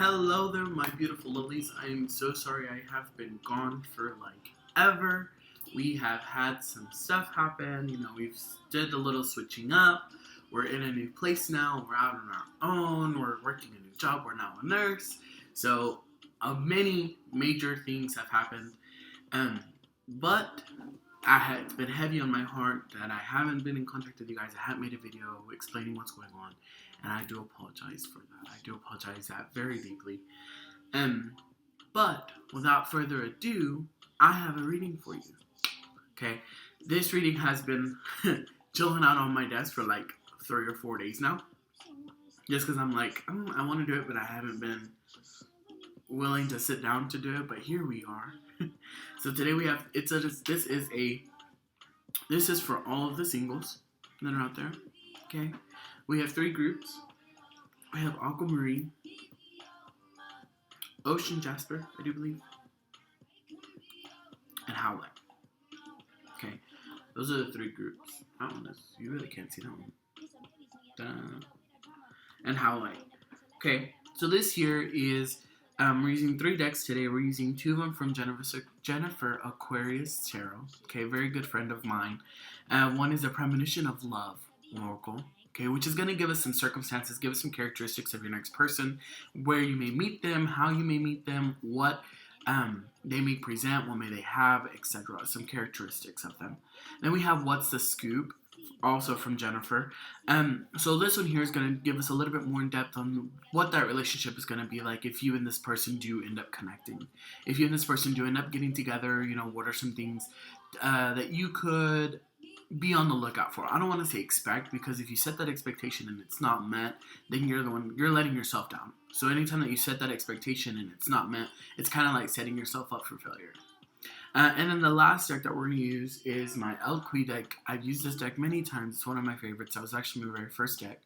Hello there, my beautiful lovelies. I am so sorry I have been gone for like ever. We have had some stuff happen. We've did a little switching up. We're in a new place now. We're out on our own. We're working a new job. We're now a nurse. So, many major things have happened. But it's been heavy on my heart that I haven't been in contact with you guys. I haven't made a video explaining what's going on, and I do apologize for that. I do apologize that very deeply. But without further ado, I have a reading for you. Okay, this reading has been chilling out on my desk for like 3 or 4 days now, just because I'm like, I want to do it, but I haven't been willing to sit down to do it. But here we are. So today we have this is for all of the singles that are out there. Okay, we have 3 groups. We have Aquamarine, Ocean Jasper, I do believe, and Hola. Okay, those are the 3 groups. That one is, you really can't see that one. And Hola. Okay, so this here is we're using 3 decks today. We're using 2 of them from Jennifer Aquarius Tarot. Okay, very good friend of mine. One is a Premonition of Love Oracle. Okay, which is going to give us some circumstances, give us some characteristics of your next person, where you may meet them, how you may meet them, what they may present, what may they have, etc. Some characteristics of them. Then we have What's the Scoop, also from Jennifer. So this one here is going to give us a little bit more in depth on what that relationship is going to be like if you and this person do end up connecting. If you and this person do end up getting together, what are some things that you could be on the lookout for. I don't want to say expect, because if you set that expectation and it's not met, then you're letting yourself down. So anytime that you set that expectation and it's not met, it's kind of like setting yourself up for failure. And then the last deck that we're going to use is my Elle Qui deck. I've used this deck many times. It's one of my favorites. That was actually my very first deck.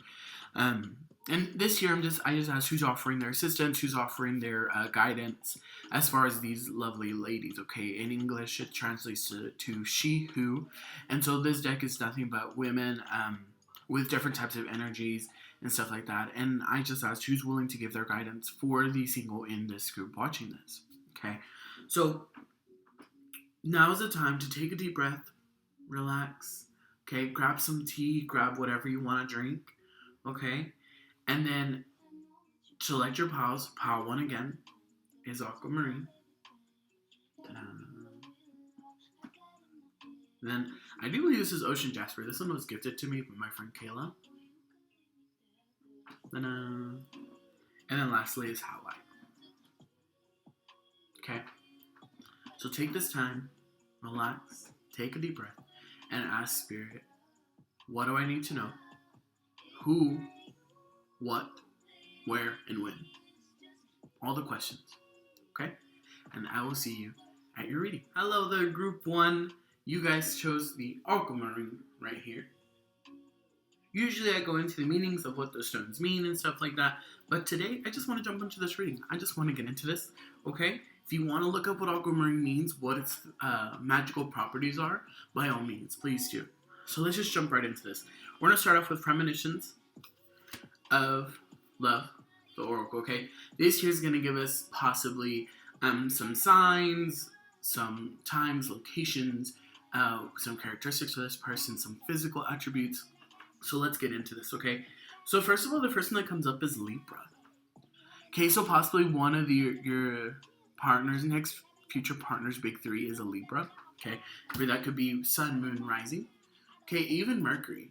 And this year, I just asked who's offering their assistance, who's offering their guidance as far as these lovely ladies. Okay, in English it translates to she, who. And so this deck is nothing but women with different types of energies and stuff like that. And I just asked who's willing to give their guidance for the single in this group watching this. Okay, so now is the time to take a deep breath, relax, okay, grab some tea, grab whatever you want to drink, okay, and then select your piles. Pile 1 again is Aquamarine. Then, I do believe this is Ocean Jasper. This one was gifted to me by my friend Kayla. And then lastly is Hola. Okay, so take this time, relax, take a deep breath, and ask Spirit, what do I need to know? Who, what, where, and when? All the questions. Okay? And I will see you at your reading. Hello there, Group 1. You guys chose the Aquamarine right here. Usually I go into the meanings of what the stones mean and stuff like that, but today I just want to jump into this reading. I just want to get into this, okay? If you want to look up what Aquamarine means, what its magical properties are, by all means, please do. So let's just jump right into this. We're going to start off with Premonitions of Love, the Oracle, okay? This here is going to give us possibly some signs, some times, locations, some characteristics of this person, some physical attributes. So let's get into this, okay? So first of all, the first one that comes up is Libra. Okay, so possibly one of your partners, next future partners, big 3 is a Libra. Okay, or that could be Sun, Moon, Rising. Okay, even Mercury.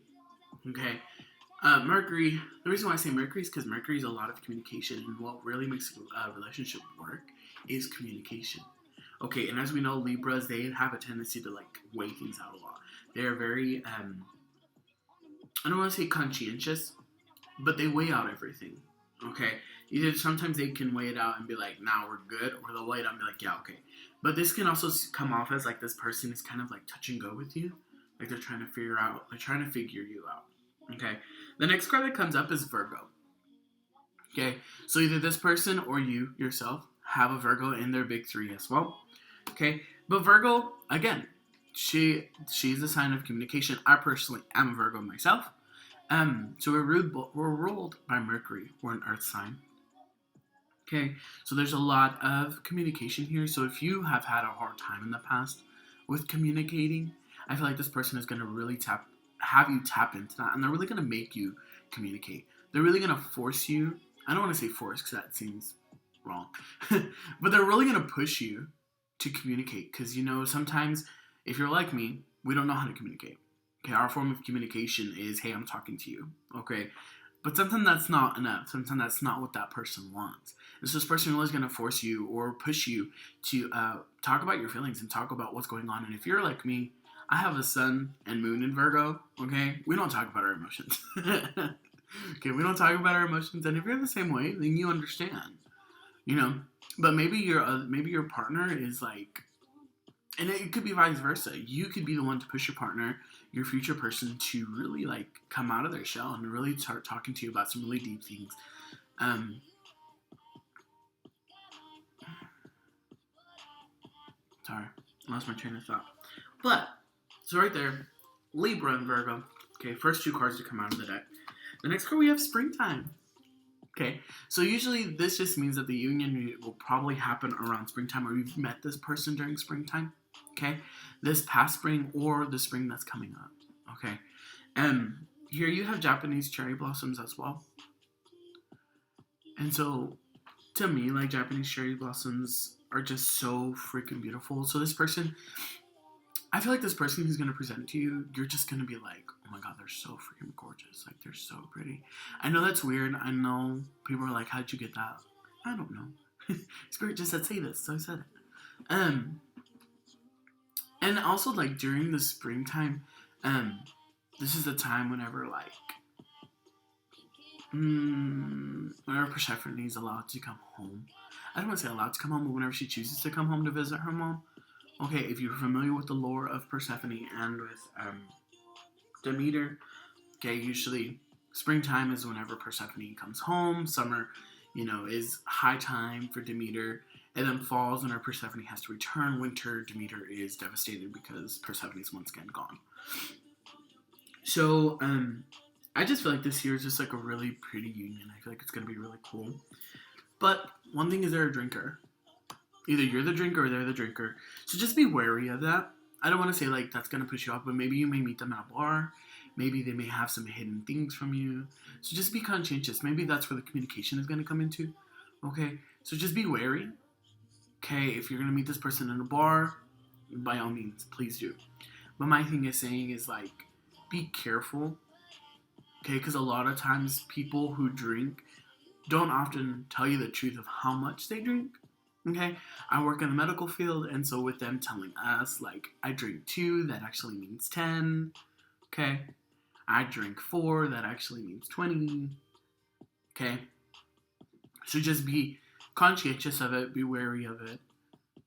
Okay, Mercury. The reason why I say Mercury is because Mercury is a lot of communication, and what really makes a relationship work is communication. Okay, and as we know, Libras, they have a tendency to like weigh things out a lot. They're very I don't want to say conscientious, but they weigh out everything. Okay, either sometimes they can weigh it out and be like, nah, we're good, or they'll weigh it out and be like, yeah, okay. But this can also come off as like this person is kind of like touch and go with you, like they're trying to figure you out. Okay, the next card that comes up is Virgo. Okay, so either this person or you yourself have a Virgo in their big 3 as well. Okay, but Virgo, again, she's a sign of communication. I personally am a Virgo myself. So we're ruled by Mercury. We're an Earth sign. Okay, so there's a lot of communication here. So if you have had a hard time in the past with communicating, I feel like this person is going to really have you tap into that, and they're really going to make you communicate. They're really going to force you. I don't want to say force because that seems wrong, but they're really going to push you to communicate, because sometimes if you're like me, we don't know how to communicate. Okay, our form of communication is, hey, I'm talking to you. Okay, but sometimes that's not enough. Sometimes that's not what that person wants. And so this person really is going to force you or push you to talk about your feelings and talk about what's going on. And if you're like me, I have a sun and moon in Virgo. Okay, we don't talk about our emotions. Okay, we don't talk about our emotions. And if you're the same way, then you understand. But maybe your partner is like, and it could be vice versa. You could be the one to push your partner, your future person, to really like come out of their shell and really start talking to you about some really deep things. Sorry, I lost my train of thought. But so right there, Libra and Virgo. Okay, first 2 cards to come out of the deck. The next card we have springtime. Okay, so usually this just means that the union will probably happen around springtime, or you've met this person during springtime. Okay, this past spring or the spring that's coming up. Okay, here you have Japanese cherry blossoms as well. And so, to me, like, Japanese cherry blossoms are just so freaking beautiful. So this person, I feel like this person who's going to present to you, you're just going to be like, oh my god, they're so freaking gorgeous. Like, they're so pretty. I know that's weird. I know people are like, how'd you get that? I don't know. Spirit just said, say this, so I said it. And also, like, during the springtime, this is the time whenever, like, whenever Persephone is allowed to come home. I don't want to say allowed to come home, but whenever she chooses to come home to visit her mom. Okay, if you're familiar with the lore of Persephone and with Demeter, okay, usually springtime is whenever Persephone comes home. Summer, is high time for Demeter. And then falls whenever Persephone has to return. Winter, Demeter is devastated because Persephone is once again gone. So, I just feel like this year is just like a really pretty union. I feel like it's going to be really cool. But one thing is, they're a drinker. Either you're the drinker or they're the drinker. So just be wary of that. I don't want to say like that's going to push you off, but maybe you may meet them at a bar. Maybe they may have some hidden things from you. So just be conscientious. Maybe that's where the communication is going to come into. Okay? So just be wary. Okay? If you're going to meet this person in a bar, by all means, please do. But my thing is saying is like, be careful. Okay? Because a lot of times people who drink don't often tell you the truth of how much they drink. Okay, I work in the medical field, and so with them telling us, like, I drink 2, that actually means 10. Okay, I drink 4, that actually means 20. Okay, so just be conscientious of it, be wary of it,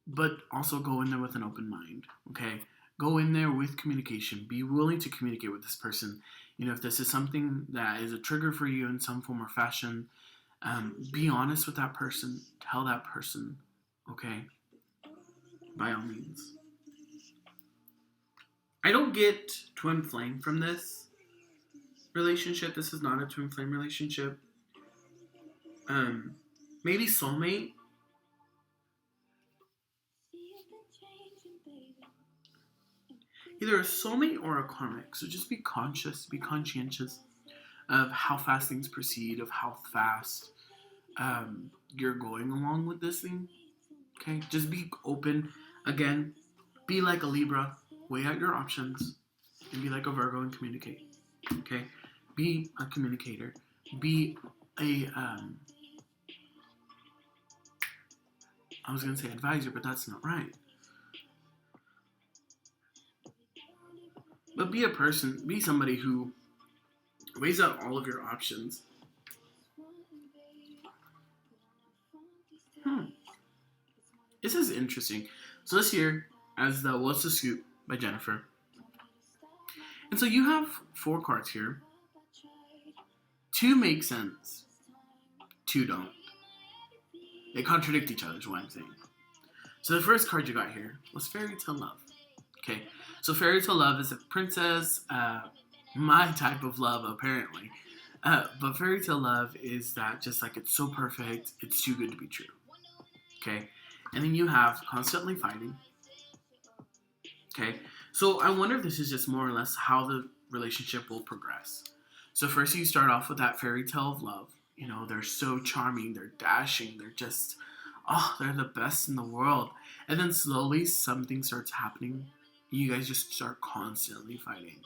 but also go in there with an open mind. Okay, go in there with communication. Be willing to communicate with this person. If this is something that is a trigger for you in some form or fashion, be honest with that person. Tell that person. Okay? By all means. I don't get twin flame from this relationship. This is not a twin flame relationship. Maybe soulmate. Either a soulmate or a karmic. So just be conscious, be conscientious of how fast things proceed, of how fast you're going along with this thing. Okay, just be open. Again, be like a Libra. Weigh out your options. And be like a Virgo and communicate. Okay? Be a communicator. Be a, I was going to say advisor, but that's not right. But be a person. Be somebody who weighs out all of your options. This is interesting. So this here, as the What's the Scoop by Jennifer. And so you have 4 cards here. 2 make sense. 2 don't. They contradict each other is what I'm saying. So the first card you got here was Fairy Tale Love. Okay, so Fairy Tale Love is a princess. My type of love, apparently. But fairy tale love is that just like it's so perfect, it's too good to be true. Okay? And then you have constantly fighting. Okay? So I wonder if this is just more or less how the relationship will progress. So first you start off with that fairy tale of love. You know, they're so charming, they're dashing, they're just, oh, they're the best in the world. And then slowly something starts happening. You guys just start constantly fighting.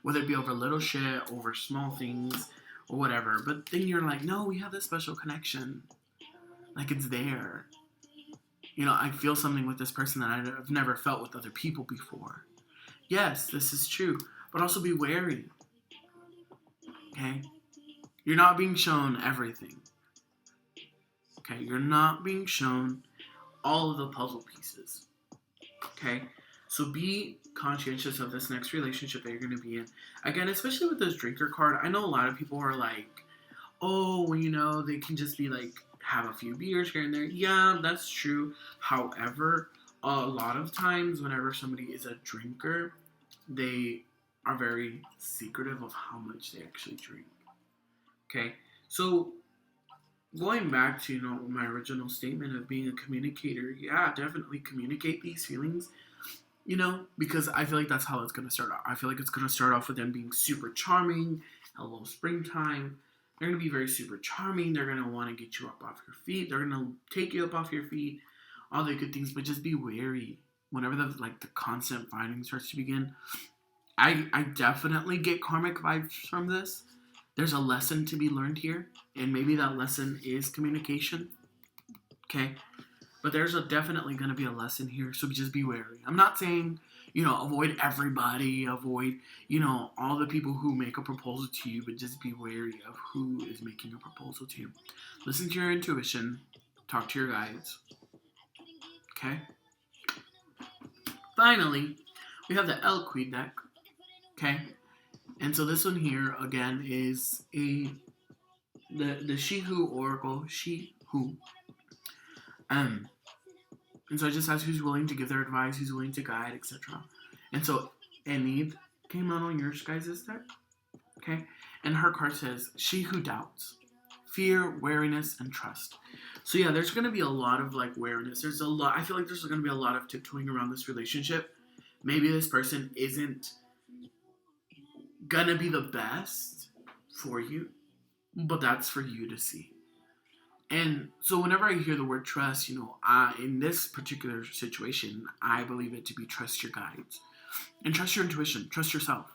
Whether it be over little shit, over small things, or whatever. But then you're like, no, we have this special connection. Like it's there. You know, I feel something with this person that I've never felt with other people before. Yes, this is true. But also be wary. Okay? You're not being shown everything. Okay? You're not being shown all of the puzzle pieces. Okay? So be conscientious of this next relationship that you're going to be in. Again, especially with this drinker card, I know a lot of people are like, oh, well, you know, they can just be like, have a few beers here and there. Yeah, that's true. However, a lot of times whenever somebody is a drinker, they are very secretive of how much they actually drink. Okay? So going back to, you know, my original statement of being a communicator, yeah, definitely communicate these feelings, you know, because I feel like that's how it's going to start off. I feel like it's going to start off with them being super charming, hello springtime. They're going to be very super charming. They're going to want to get you up off your feet. They're going to take you up off your feet, all the good things, but just be wary. Whenever the constant fighting starts to begin, I definitely get karmic vibes from this. There's a lesson to be learned here, and maybe that lesson is communication. Okay? But there's definitely going to be a lesson here, so just be wary. I'm not saying, you know, avoid everybody, avoid, you know, all the people who make a proposal to you, but just be wary of who is making a proposal to you. Listen to your intuition. Talk to your guides. Okay? Finally, we have the Elle Qui deck. Okay? And so this one here, again, is the She Who Oracle. She Who. And so I just asked who's willing to give their advice, who's willing to guide, etc. And so Enid came out on your guys' deck. Okay? And her card says, She Who Doubts. Fear, wariness, and trust. So yeah, there's going to be a lot of wariness. I feel like there's going to be a lot of tiptoeing around this relationship. Maybe this person isn't going to be the best for you, but that's for you to see. And so whenever I hear the word trust, you know, in this particular situation, I believe it to be trust your guides. And trust your intuition. Trust yourself.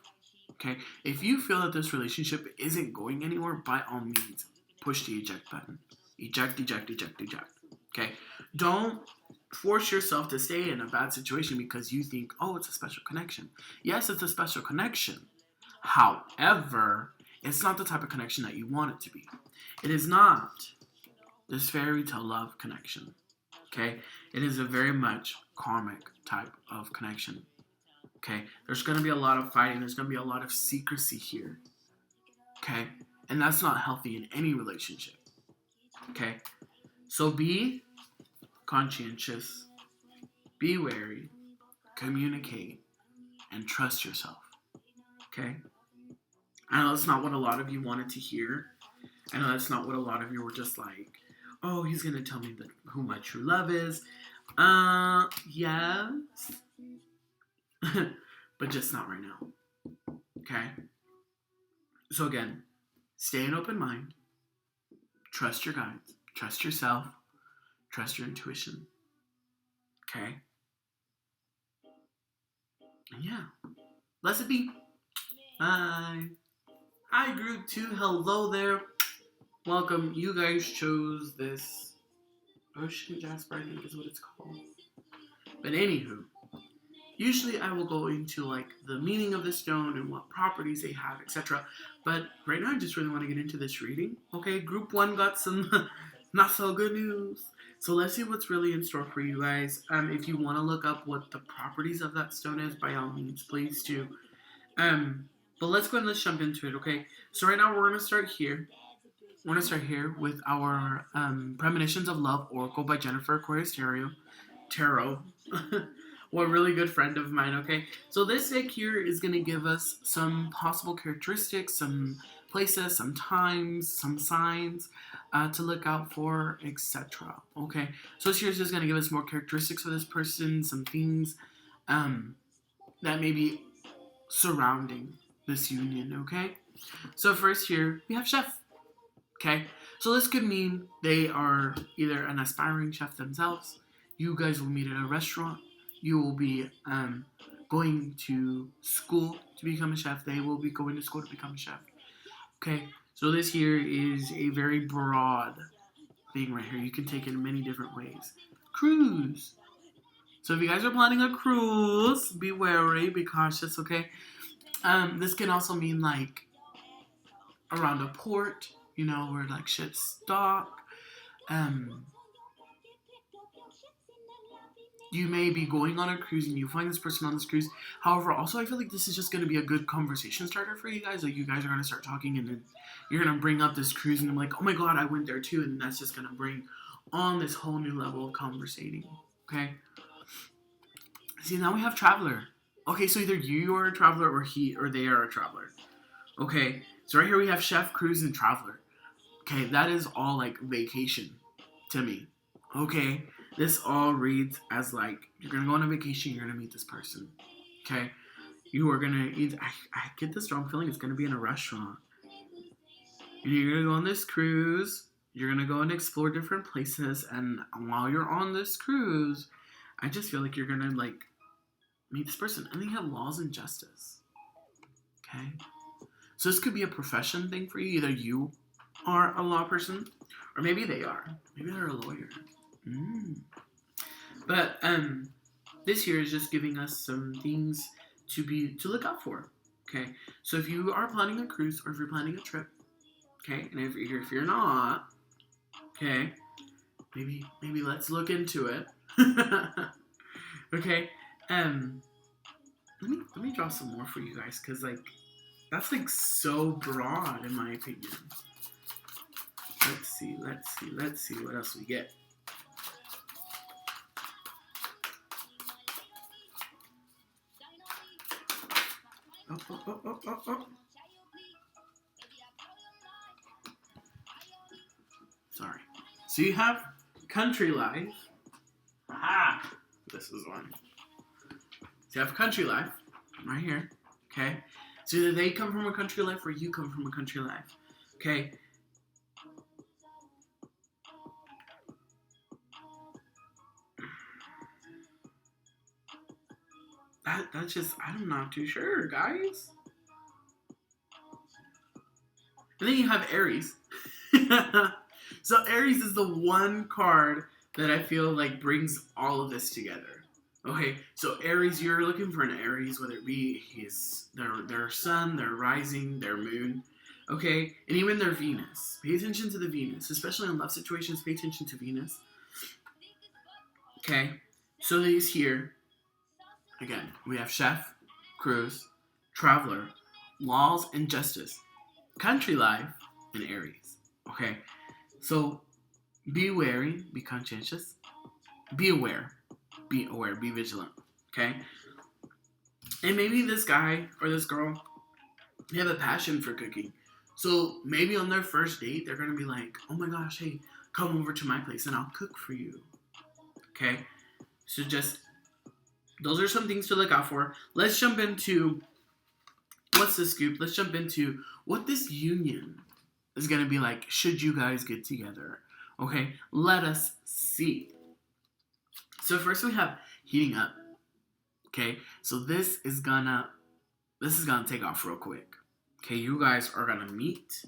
Okay? If you feel that this relationship isn't going anywhere, by all means, push the eject button. Eject, eject, eject, eject. Okay? Don't force yourself to stay in a bad situation because you think, oh, it's a special connection. Yes, it's a special connection. However, it's not the type of connection that you want it to be. It is not this fairy tale love connection. Okay? It is a very much karmic type of connection. Okay? There's going to be a lot of fighting. There's going to be a lot of secrecy here. Okay? And that's not healthy in any relationship. Okay? So be conscientious. Be wary. Communicate. And trust yourself. Okay? I know that's not what a lot of you wanted to hear. I know that's not what a lot of you were just like, oh, he's going to tell me who my true love is. Yes. But just not right now. Okay? So again, stay in open mind. Trust your guides. Trust yourself. Trust your intuition. Okay? And yeah. Blessed be. Bye. Hi, group 2. Hello there. Welcome. You guys chose this Ocean Jasper, I think is what it's called. But anywho, usually I will go into the meaning of the stone and what properties they have, etc. But right now I just really want to get into this reading. Okay, group 1 got some not so good news. So let's see what's really in store for you guys. If you want to look up what the properties of that stone is, by all means, please do. But let's go and let's jump into it, okay? So right now we're going to start here. We're going to start here with our Premonitions of Love Oracle by Jennifer Aquarius Tarot. Well, a really good friend of mine, okay? So this deck here is going to give us some possible characteristics, some places, some times, some signs to look out for, etc. Okay, so this here is just going to give us more characteristics of this person, some things that may be surrounding this union. Okay, so first here we have chef. Okay, so this could mean they are either an aspiring chef themselves. You guys will meet at a restaurant. You will be going to school to become a chef. They will be going to school to become a chef. Okay, so this here is a very broad thing right here. You can take it in many different ways. Cruise. So if you guys are planning a cruise, be wary, be cautious, okay? This can also mean like around a port, you know, where like ships dock. You may be going on a cruise and you find this person on this cruise. However, also I feel like this is just going to be a good conversation starter for you guys. Like you guys are going to start talking and then you're going to bring up this cruise and I'm like, oh my god, I went there too. And that's just going to bring on this whole new level of conversating. Okay. See, now we have traveler. Okay, so either you are a traveler or he or they are a traveler. Okay, so right here we have chef, cruise, and traveler. Okay, that is all like vacation to me. Okay, this all reads as like you're gonna go on a vacation, you're gonna meet this person. Okay, you are gonna eat. I get the strong feeling it's gonna be in a restaurant, and you're gonna go on this cruise. You're gonna go and explore different places, and while you're on this cruise, I just feel like you're gonna like meet this person, and they have laws and justice. Okay, so this could be a profession thing for you. Either you are a law person, or maybe they are. Maybe they're a lawyer. But this here is just giving us some things to look out for. Okay, so if you are planning a cruise or if you're planning a trip, okay, and if you're not, okay, maybe let's look into it. Okay, let me draw some more for you guys, because like that's like so broad in my opinion. Let's see what else we get. Oh. Sorry. So you have country life. Aha! This is one. So you have country life right here. Okay. So either they come from a country life or you come from a country life. Okay. That's just, I'm not too sure, guys. And then you have Aries. So Aries is the one card that I feel like brings all of this together. Okay, so Aries, you're looking for an Aries, whether it be their sun, their rising, their moon, okay, and even their Venus. Pay attention to the Venus, especially in love situations. Pay attention to Venus. Okay, so these here, again, we have chef, cruise, traveler, laws and justice, country life, and Aries. Okay, so be wary, be conscientious, be aware, be vigilant. Okay, and maybe this guy or this girl, they have a passion for cooking. So maybe on their first date, they're gonna be like, "Oh my gosh, hey, come over to my place and I'll cook for you." Okay, so just those are some things to look out for. Let's jump into what's the scoop. Let's jump into what this union is going to be like should you guys get together. Okay, let us see. So first we have heating up. Okay, so this is gonna take off real quick. Okay, you guys are gonna meet,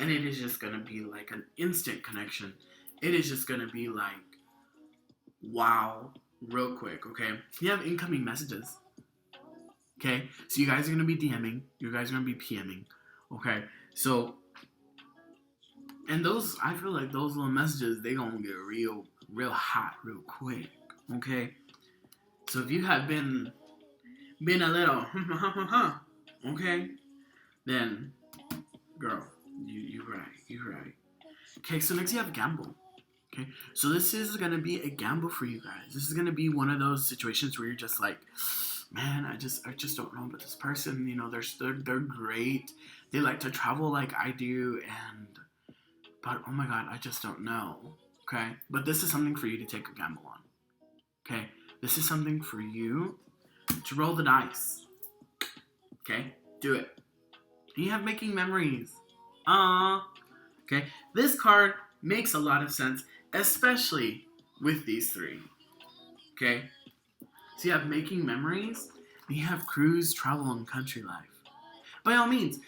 and it is just gonna be like an instant connection. It is just gonna be like, wow, real quick. Okay, you have incoming messages. Okay, so you guys are gonna be DMing. You guys are gonna be PMing. Okay, so and those, I feel like those little messages, they gonna get real hot real quick. Okay, so if you have been a little okay, then girl, you right. Okay, so next you have gamble. Okay, so this is gonna be a gamble for you guys. This is gonna be one of those situations where you're just like, man, I just don't know about this person. You know, they're great. They like to travel like I do, but oh my God, I just don't know. Okay, but this is something for you to take a gamble on. Okay, this is something for you to roll the dice. Okay, do it. And you have making memories. Okay, this card makes a lot of sense, especially with these three. Okay, so you have making memories, and you have cruise, travel, and country life. By all means,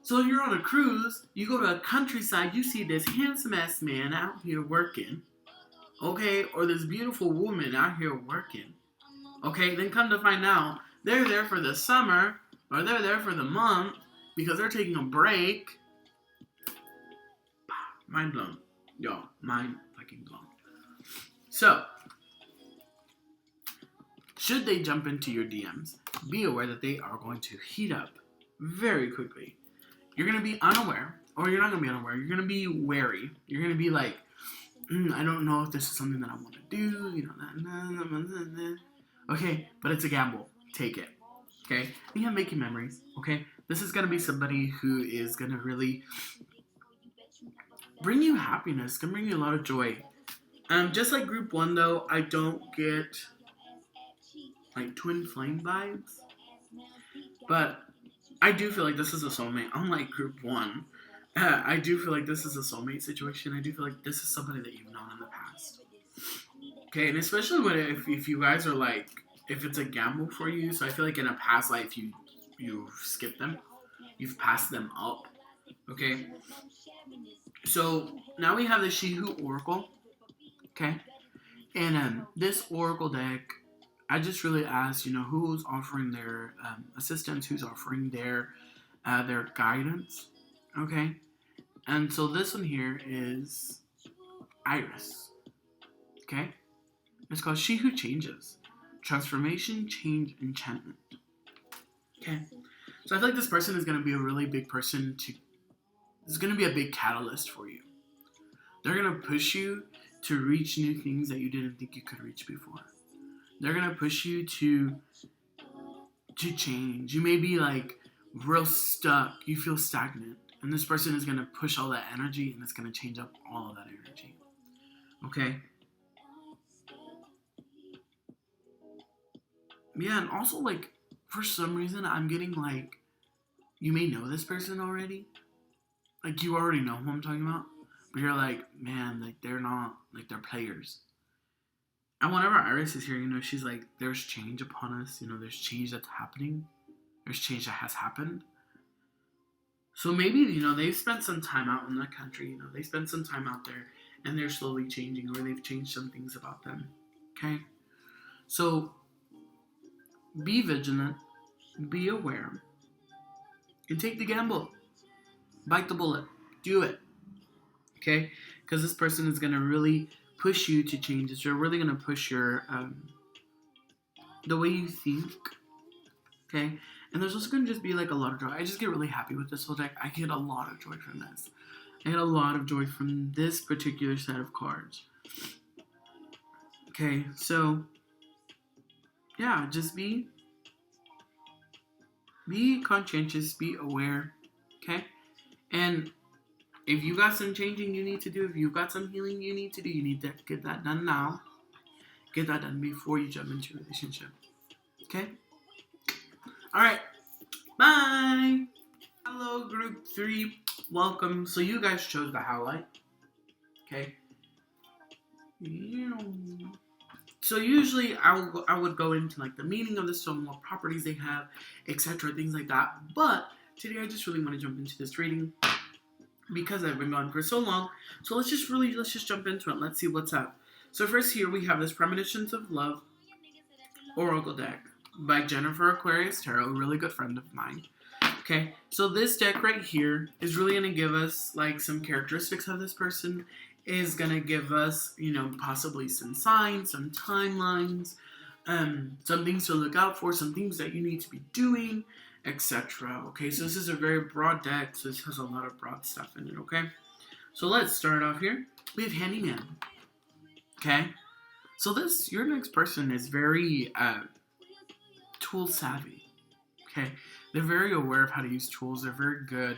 so you're on a cruise, you go to a countryside, you see this handsome ass man out here working, okay, or this beautiful woman out here working, okay, then come to find out, they're there for the summer, or they're there for the month, because they're taking a break. Mind blown. Y'all, mind fucking blown. So, should they jump into your DMs, be aware that they are going to heat up very quickly. You're going to be unaware, or you're not going to be unaware. You're going to be wary. You're going to be like, I don't know if this is something that I want to do. You know, okay, but it's a gamble. Take it. Okay? And you have making memories. Okay? This is going to be somebody who is going to really bring you happiness, going to bring you a lot of joy. Just like group 1, though, I don't get like twin flame vibes, but I do feel like this is a soulmate. Unlike group 1, I do feel like this is a soulmate situation. I do feel like this is somebody that you've known in the past. Okay, and especially when if you guys are like, if it's a gamble for you, so I feel like in a past life you've skipped them, you've passed them up. Okay, so now we have the She Who Oracle. Okay, and this Oracle deck, I just really asked, who's offering their assistance, who's offering their guidance, okay? And so this one here is Iris, okay? It's called She Who Changes. Transformation, Change, Enchantment, okay? So I feel like this person is going to be a really big person it's going to be a big catalyst for you. They're going to push you to reach new things that you didn't think you could reach before. They're going to push you to change. You may be like real stuck. You feel stagnant. And this person is going to push all that energy, and it's going to change up all of that energy. Okay? Yeah, and also like for some reason I'm getting like, you may know this person already. Like you already know who I'm talking about. But you're like, man, like they're not, like they're players. And whenever Iris is here, she's like, there's change upon us. There's change that's happening. There's change that has happened. So maybe, they've spent some time out in the country. They spent some time out there and they're slowly changing, or they've changed some things about them. Okay? So be vigilant. Be aware. And take the gamble. Bite the bullet. Do it. Okay? Because this person is going to really push you to change. They're really going to push your, the way you think. Okay? And there's also going to just be like a lot of joy. I just get really happy with this whole deck. I get a lot of joy from this. I get a lot of joy from this particular set of cards. Okay, so, yeah, just be conscientious, be aware, okay? And if you got some changing you need to do, if you've got some healing you need to do, you need to get that done now. Get that done before you jump into a relationship. Okay? Alright. Bye! Hello, group 3. Welcome. So you guys chose the highlight. Okay? So usually I would go into like the meaning of the stone, what properties they have, etc., things like that. But today I just really want to jump into this reading because I've been gone for so long. So let's just jump into it. Let's see what's up. So first here we have this Premonitions of Love Oracle deck by Jennifer Aquarius Tarot, a really good friend of mine. Okay, so this deck right here is really going to give us like some characteristics of this person, is going to give us, possibly some signs, some timelines, some things to look out for, some things that you need to be doing, etc. Okay, so this is a very broad deck, so this has a lot of broad stuff in it, okay? So let's start off here. We have Handyman. Okay? So your next person is very tool savvy. Okay, they're very aware of how to use tools. They're very good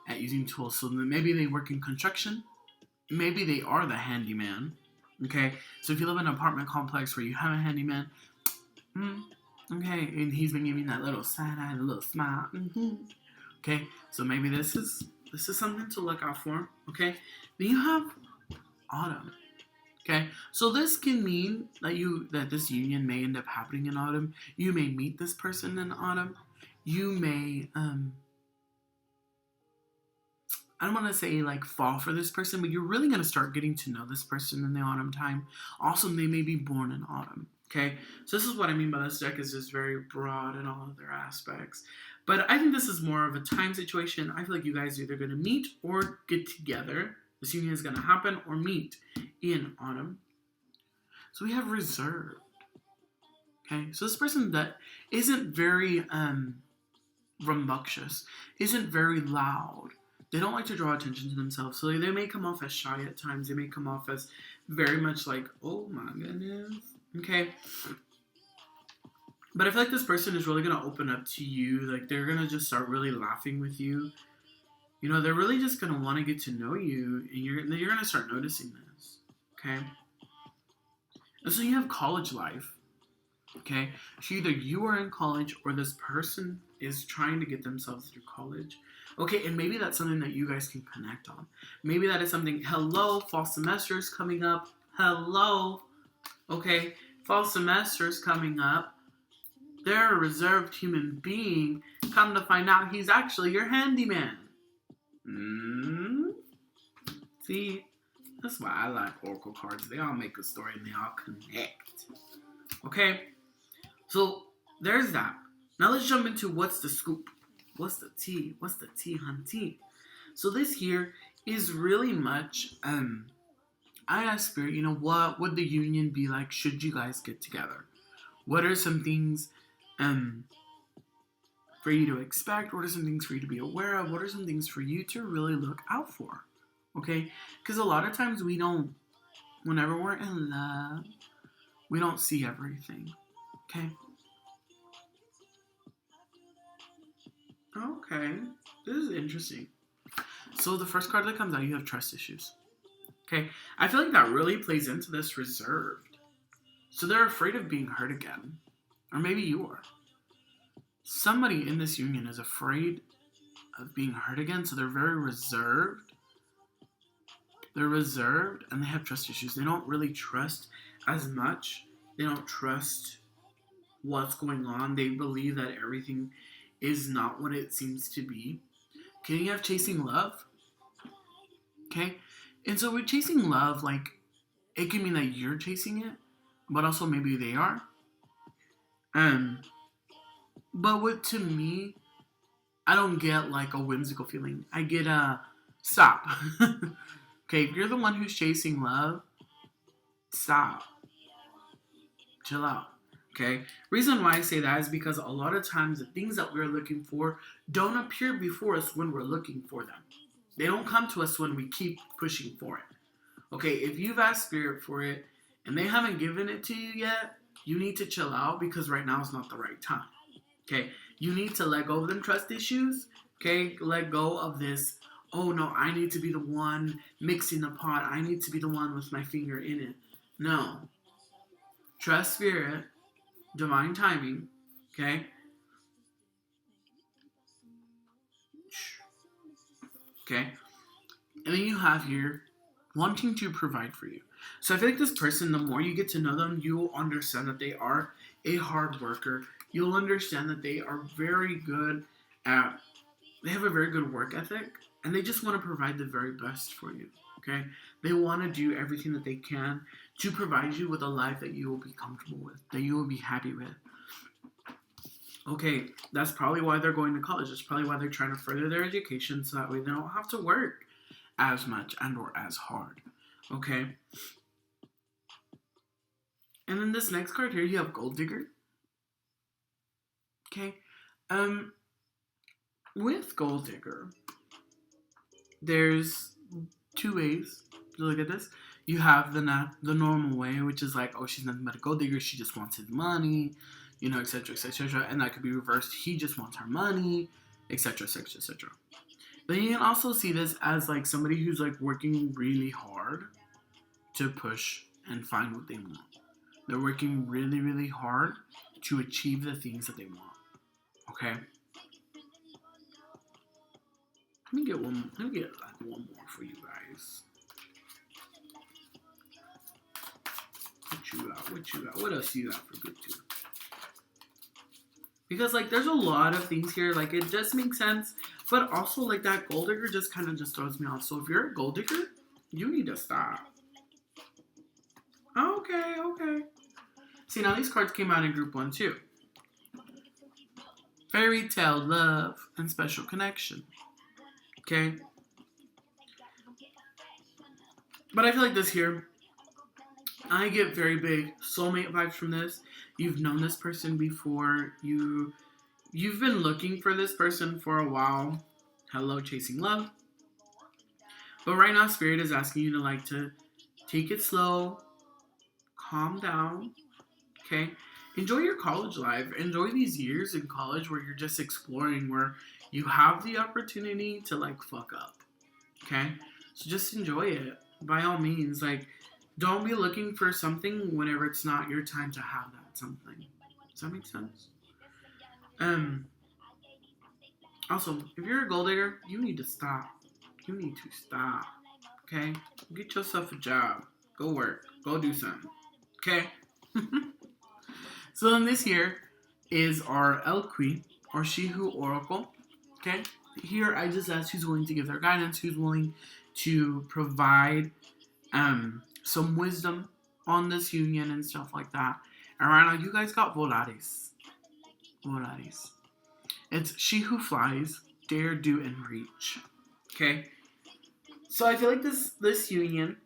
at using tools. So maybe they work in construction. Maybe they are the handyman. Okay, so if you live in an apartment complex where you have a handyman, okay, and he's been giving that little side eye, a little smile. Okay, so maybe this is something to look out for. Okay, then you have autumn. Okay, so this can mean that this union may end up happening in autumn. You may meet this person in autumn. You may I don't want to say like fall for this person, but you're really going to start getting to know this person in the autumn time. Also, they may be born in autumn. Okay, so this is what I mean by this deck is just very broad in all of their aspects. But I think this is more of a time situation. I feel like you guys are either going to meet or get together. This union is going to happen or meet in autumn. So we have reserved. Okay, so this person that isn't very rambunctious, isn't very loud. They don't like to draw attention to themselves. So they may come off as shy at times. They may come off as very much like, oh my goodness. Okay. But I feel like this person is really going to open up to you. Like they're going to just start really laughing with you. You know, they're really just going to want to get to know you. And you're going to start noticing this. Okay. And so you have college life. Okay. So either you are in college or this person is trying to get themselves through college. Okay, and maybe that's something that you guys can connect on. Maybe that is something, hello, fall semester is coming up. Hello. Okay, fall semester is coming up. They're a reserved human being. Come to find out he's actually your handyman. See, that's why I like oracle cards. They all make a story and they all connect. Okay, so there's that. Now let's jump into what's the scoop. What's the tea? What's the tea, hunty? So this here is really much, I asked Spirit, you know, what would the union be like should you guys get together? What are some things for you to expect? What are some things for you to be aware of? What are some things for you to really look out for? Okay? Because a lot of times whenever we're in love, we don't see everything. Okay? Okay, this is interesting. So the first card that comes out, you have trust issues. Okay, I feel like that really plays into this reserved. So they're afraid of being hurt again. Or maybe you are. Somebody in this union is afraid of being hurt again, so they're very reserved. They're reserved and they have trust issues. They don't really trust as much. They don't trust what's going on. They believe that everything is not what it seems to be. Okay, you have chasing love. Okay, and so with chasing love, like, it can mean that you're chasing it, but also maybe they are. But to me, I don't get like a whimsical feeling. I get a stop. Okay, if you're the one who's chasing love, stop. Chill out. Okay, reason why I say that is because a lot of times the things that we're looking for don't appear before us when we're looking for them. They don't come to us when we keep pushing for it. Okay, if you've asked Spirit for it and they haven't given it to you yet, you need to chill out because right now is not the right time. Okay, you need to let go of them trust issues. Okay, let go of this, oh no, I need to be the one mixing the pot. I need to be the one with my finger in it. No. Trust Spirit. Divine timing, okay? Okay? And then you have here wanting to provide for you. So I feel like this person, the more you get to know them, you'll understand that they are a hard worker. You'll understand that they are very good at, they have a very good work ethic, and they just want to provide the very best for you, okay? They want to do everything that they can to provide you with a life that you will be comfortable with, that you will be happy with. Okay, that's probably why they're going to college. That's probably why they're trying to further their education so that way they don't have to work as much and or as hard. Okay? And then this next card here, you have Gold Digger. Okay? With Gold Digger, there's two ways to look at this. You have the normal way, which is like, oh, she's nothing but a gold digger. She just wants his money. you know, etc., etc. And that could be reversed. He just wants her money, etc., etc., etc. But you can also see this as like somebody who's like working really hard to push and find what they want. They're working really, really hard to achieve the things that they want. Okay. Let me get one more for you guys. What you got? What else you got for good too? Because like there's a lot of things here, like it just makes sense, but also like that gold digger just kind of just throws me off. So if you're a gold digger, you need to stop. Okay. See, now these cards came out in group 1 too. Fairy tale, love, and special connection. Okay. But I feel like this here, I get very big soulmate vibes from this. You've known this person before. You've been looking for this person for a while. Hello, chasing love. But right now, Spirit is asking you to like to take it slow, calm down, okay? Enjoy your college life. Enjoy these years in college where you're just exploring, where you have the opportunity to like fuck up, okay? So just enjoy it by all means. Like, don't be looking for something whenever it's not your time to have that something. Does that make sense? Also, if you're a gold digger, you need to stop. You need to stop. Okay? Get yourself a job. Go work. Go do something. Okay? So then this here is our Elle Qui, or She Who Oracle. Okay? Here I just asked who's willing to give their guidance, who's willing to provide some wisdom on this union and stuff like that. And right now you guys got Volaris. It's she who flies, dare, do, and reach. Okay? So I feel like this union,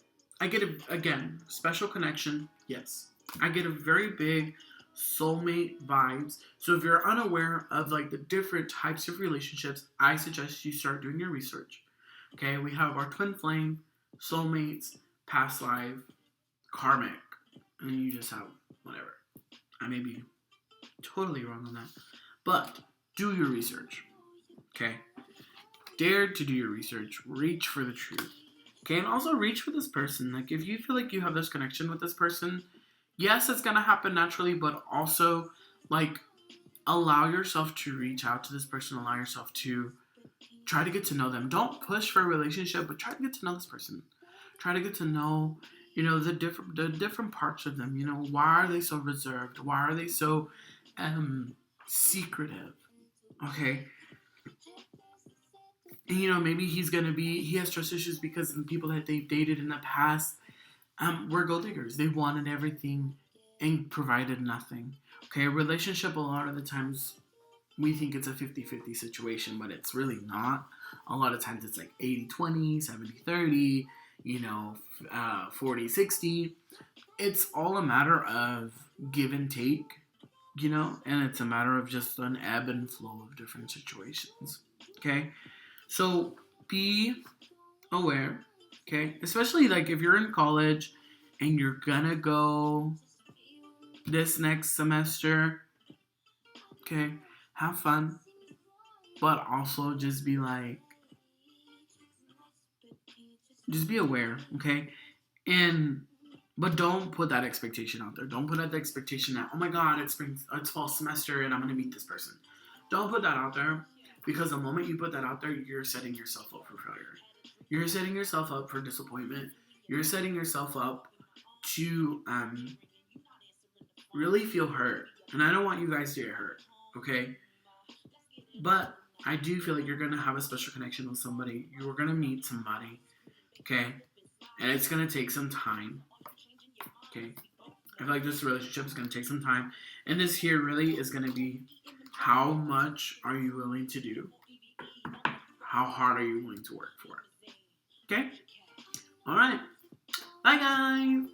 I get again, special connection, yes. I get a very big soulmate vibes. So if you're unaware of like the different types of relationships, I suggest you start doing your research. Okay? We have our twin flame, soulmates, past life, karmic, and then you just have whatever. I may be totally wrong on that. But do your research. Okay? Dare to do your research. Reach for the truth. Okay? And also reach for this person. Like, if you feel like you have this connection with this person, yes, it's going to happen naturally, but also, like, allow yourself to reach out to this person. Allow yourself to try to get to know them. Don't push for a relationship, but try to get to know this person. Try to get to know, you know, the different parts of them. You know, why are they so reserved? Why are they so secretive? Okay? And, you know, maybe he has trust issues because the people that they've dated in the past were gold diggers. They wanted everything and provided nothing. Okay, a relationship, a lot of the times, we think it's a 50-50 situation, but it's really not. A lot of times it's like 80-20, 70-30, you know, 40-60. It's all a matter of give and take, you know, and it's a matter of just an ebb and flow of different situations. Okay, so be aware. Okay, especially like if you're in college and you're gonna go this next semester. Okay, have fun, but also just be like, just be aware. Okay, but don't put that expectation out there. Don't put out the expectation that, oh my god, it's fall semester and I'm gonna meet this person. Don't put that out there, because the moment you put that out there, you're setting yourself up for failure. You're setting yourself up for disappointment. You're setting yourself up to really feel hurt. And I don't want you guys to get hurt, okay? But I do feel like you're going to have a special connection with somebody. You're going to meet somebody, okay? And it's going to take some time, okay? I feel like this relationship is going to take some time. And this here really is going to be, how much are you willing to do? How hard are you willing to work for it? Okay? All right. Bye, guys.